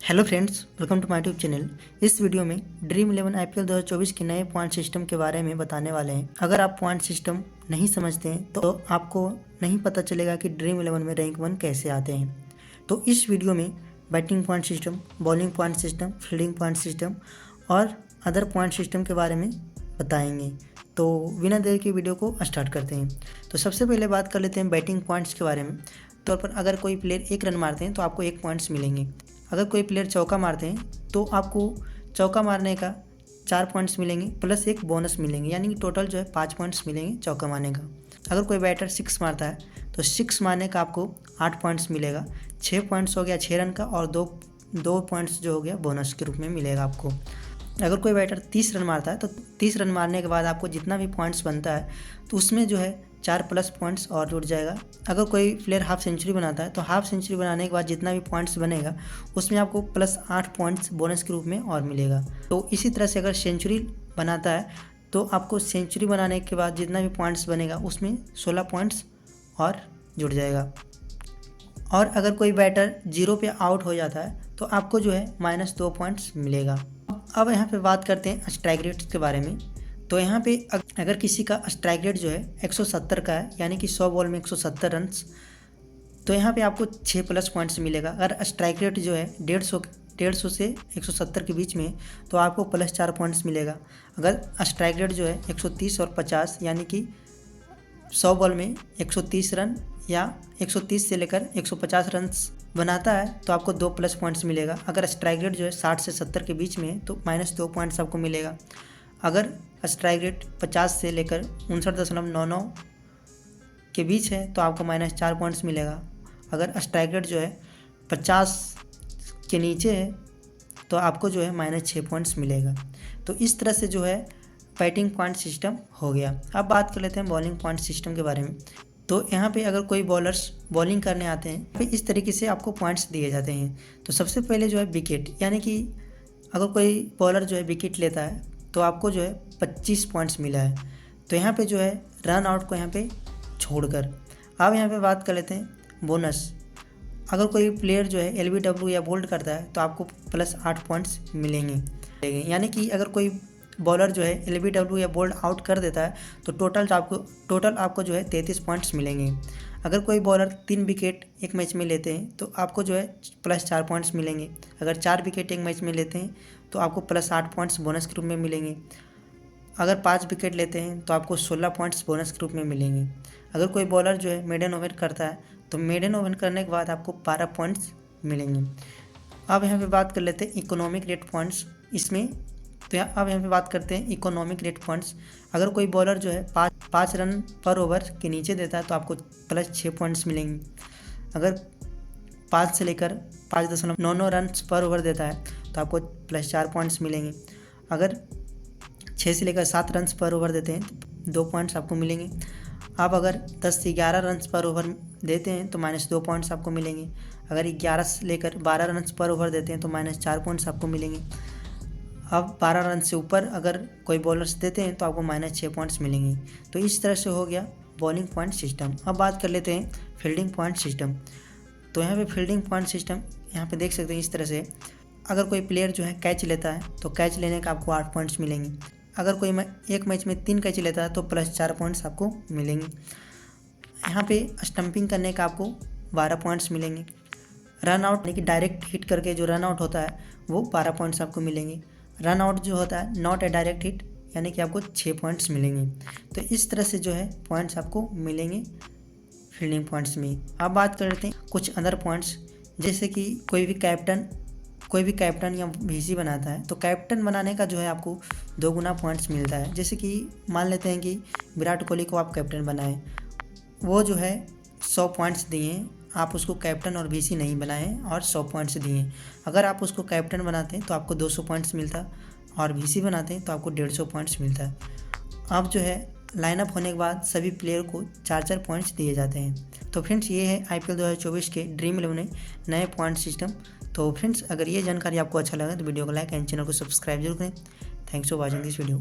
Hello friends, welcome to my YouTube channel. इस video में dream 11 IPL 2024 के नए पॉइंट सिस्टम के बारे में बताने वाले हैं। अगर आप पॉइंट सिस्टम नहीं समझते हैं तो आपको नहीं पता चलेगा कि ड्रीम 11 में रैंक 1 कैसे आते हैं। तो इस वीडियो में batting point system, bowling point system, fielding point system और अदर पॉइंट सिस्टम के बारे में बताएंगे। तो बिना देर के वीडियो को स्टार्ट करते हैं। तो सबसे पहले बात कर लेते हैं बैटिंग पॉइंट्स के बारे में। तौर पर अगर कोई प्लेयर 1 रन मारते हैं तो आपको 1 पॉइंट्स मिलेंगे। अगर कोई प्लेयर चौका मारते हैं तो आपको चौका मारने का 4 पॉइंट्स मिलेंगे प्लस 1 बोनस मिलेंगे, यानी कि टोटल जो है 5 पॉइंट्स मिलेंगे चौका मारने का। अगर कोई बैटर 6 मारता है तो 6 मारने का आपको 8 पॉइंट्स मिलेगा। 6 पॉइंट्स हो गया 6 रन का और दो पॉइंट्स जो हो गया बोनस के रूप में मिलेगा आपको। अगर कोई बैटर 30 रन मारता है तो 30 रन मारने के बाद आपको जितना भी पॉइंट्स बनता है तो उसमें जो है 4 प्लस पॉइंट्स और जुड़ जाएगा। अगर कोई प्लेयर हाफ सेंचुरी बनाता है तो हाफ सेंचुरी बनाने के बाद जितना भी पॉइंट्स बनेगा उसमें आपको प्लस 8 पॉइंट्स बोनस के रूप में और मिलेगा। तो इसी तरह से अगर सेंचुरी बनाता है तो आपको सेंचुरी बनाने के बाद जितना भी पॉइंट्स बनेगा उसमें 16 पॉइंट्स और जुड़ जाएगा। और अगर कोई बैटर 0 पे आउट हो जाता है तो आपको जो है -2 पॉइंट्स मिलेगा। अब यहाँ पे बात करते हैं स्ट्राइक रेट के बारे में। तो यहाँ पे अगर किसी का स्ट्राइक रेट जो है 170 का है, यानी कि 100 बॉल में 170 रन्स, तो यहाँ पे आपको 6 प्लस पॉइंट्स मिलेगा। अगर स्ट्राइक रेट जो है 150 से 170 के बीच में तो आपको प्लस 4 पॉइंट्स मिलेगा। अगर स्ट्राइक रेट जो है 130 और 50, यानी कि 100 बॉल में 130 रन या 130 से लेकर 150 रन बनाता है तो आपको 2 प्लस पॉइंट्स मिलेगा। अगर स्ट्राइक रेट जो है 60 से 70 के बीच में है तो -2 पॉइंट्स आपको मिलेगा। अगर स्ट्राइक रेट 50 से लेकर 59.99 के बीच है तो आपको -4 पॉइंट्स मिलेगा। अगर स्ट्राइक रेट जो है 50 के नीचे है तो आपको जो है -6 पॉइंट्स मिलेगा। तो इस तरह से जो है बैटिंग पॉइंट सिस्टम हो गया। अब बात कर लेते हैं बॉलिंग पॉइंट सिस्टम के बारे में। तो यहाँ पे अगर कोई बॉलर्स बॉलिंग करने आते हैं तो इस तरीके से आपको पॉइंट्स दिए जाते हैं। तो सबसे पहले जो है विकेट, यानी कि अगर कोई बॉलर जो है विकेट लेता है तो आपको जो है 25 पॉइंट्स मिला है। तो यहाँ पे जो है रन आउट को यहाँ पे छोड़कर। अब यहाँ पे बात कर लेते हैं बोनस। अगर कोई प्लेयर जो है LBW या बोल्ड करता है तो आपको प्लस 8 पॉइंट्स मिलेंगे। यानी कि अगर कोई बॉलर जो है LBW या बोल्ड आउट कर देता है तो टोटल आपको जो है 33 पॉइंट्स मिलेंगे। अगर कोई बॉलर 3 विकेट एक मैच में लेते हैं तो आपको जो है प्लस 4 पॉइंट्स मिलेंगे। अगर 4 विकेट एक मैच में लेते हैं तो आपको प्लस 8 पॉइंट्स बोनस के रूप में मिलेंगे। अगर 5 विकेट लेते हैं तो आपको 16 पॉइंट्स बोनस के रूप में मिलेंगे। अगर कोई बॉलर जो है मेडन ओवर करता है तो मेडन ओवर करने के बाद आपको 12 पॉइंट्स मिलेंगे। अब यहाँ पे बात कर लेते हैं इकोनॉमिक रेट पॉइंट्स इसमें। तो अब यहाँ पे बात करते हैं इकोनॉमिक रेट पॉइंट्स। अगर कोई बॉलर जो है 5 रन पर ओवर के नीचे देता है तो आपको प्लस 6 पॉइंट्स मिलेंगे। अगर 5 से लेकर 5.99 रन पर ओवर देता है तो आपको प्लस 4 पॉइंट्स मिलेंगे। अगर 6 से लेकर 7 रन पर ओवर देते हैं तो 2 पॉइंट्स आपको मिलेंगे। आप अगर 10 से 11 रन पर ओवर देते हैं तो -2 पॉइंट्स आपको मिलेंगे। अगर 11 से लेकर 12 रन पर ओवर देते हैं तो -4 पॉइंट्स आपको मिलेंगे। अब 12 रन से ऊपर अगर कोई बॉलर्स देते हैं तो आपको -6 पॉइंट्स मिलेंगे। तो इस तरह से हो गया बॉलिंग पॉइंट सिस्टम। अब बात कर लेते हैं फील्डिंग पॉइंट सिस्टम। तो यहाँ पे फील्डिंग पॉइंट सिस्टम यहाँ पे देख सकते हैं इस तरह से। अगर कोई प्लेयर जो है कैच लेता है तो कैच लेने का आपको 8 पॉइंट्स मिलेंगे। अगर कोई एक मैच में 3 कैच लेता है तो प्लस 4 पॉइंट्स आपको मिलेंगे। यहाँ पे स्टंपिंग करने का आपको 12 पॉइंट्स मिलेंगे। रन आउट यानी कि डायरेक्ट हिट करके जो रन आउट होता है वो 12 पॉइंट्स आपको मिलेंगे। रन आउट जो होता है नॉट ए डायरेक्ट हिट, यानी कि आपको 6 पॉइंट्स मिलेंगे। तो इस तरह से जो है पॉइंट्स आपको मिलेंगे फील्डिंग पॉइंट्स में। अब बात कर लेते हैं कुछ अदर पॉइंट्स, जैसे कि कोई भी कैप्टन या VC बनाता है तो कैप्टन बनाने का जो है आपको 2 गुना पॉइंट्स मिलता है। जैसे कि मान लेते हैं कि विराट कोहली को आप कैप्टन बनाएं, वो जो है 100 पॉइंट्स दिए, आप उसको कैप्टन और VC नहीं बनाए और 100 पॉइंट्स दिए। अगर आप उसको कैप्टन बनाते हैं तो आपको 200 पॉइंट्स मिलता और VC बनाते हैं तो आपको 150 पॉइंट्स मिलता है। अब जो है लाइनअप होने के बाद सभी प्लेयर को 4-4 पॉइंट्स दिए जाते हैं। तो फ्रेंड्स ये है IPL 2024 के ड्रीम 11 नए पॉइंट सिस्टम। तो फ्रेंड्स अगर ये जानकारी आपको अच्छा लगा तो वीडियो को लाइक एंड चैनल को सब्सक्राइब जरूर करें। Thanks for watching this video.